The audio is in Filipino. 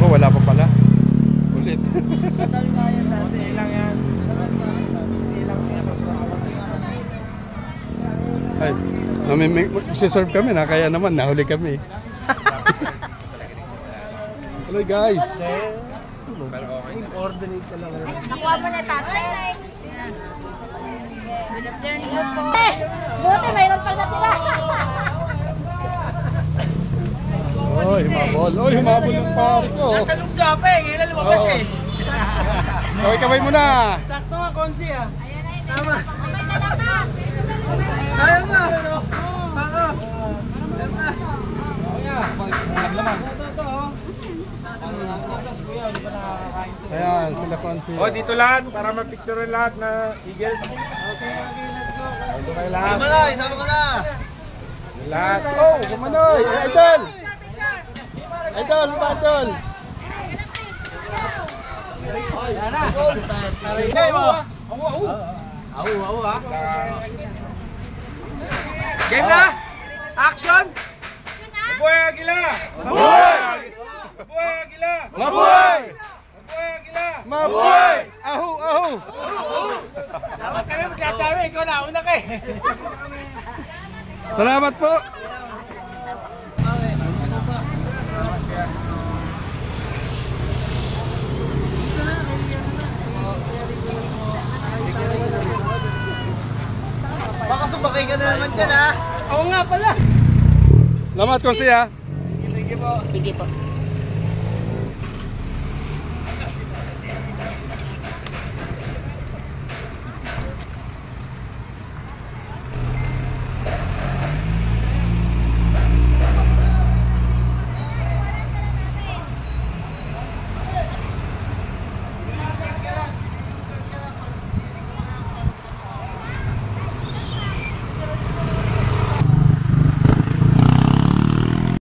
Oh, wala pa pala. Ulit. Sandal nga yan dati. Hindi lang yan. Hindi lang yan. Ay, nami-serve kami na, kaya naman nahuli kami. Hello guys. Coordinate ka lang. Nakuha mo na tatay. Good afternoon po. Buti mayroon pang natira. Oy, humabol. Oy, humabol yung pare ko. Nasa lugda pa eh. Ngayon na lumabas eh. Okay, kamay mo na. Sakto nga, Konsi ah. Tama. Kamay na lang ka. Kaya pa. Baka. Naglaman. Ito oh. Ayan, sila Konsi. Oh, dito lahat para ma-picture lahat na Eagles. Okay, let's go. Dito kayo lahat. Manoy, sama ko na. Lahat. Oh, kumanoy. Idol. Idol, idol. Yan na. Hey, mo. Awu ah. Game na. Action. Mabuhay Agila! Mabuhay! Mabuhay Agila! Mabuhay! Mabuhay Agila! Mabuhay! Ahu, ahu. Dapat kami magsasabi. Ikaw na. Una ka eh. Salamat po. Baka subakay ka na naman dyan ha. Oo nga pala. Salamat Konsi ha. Sige po. Sige po.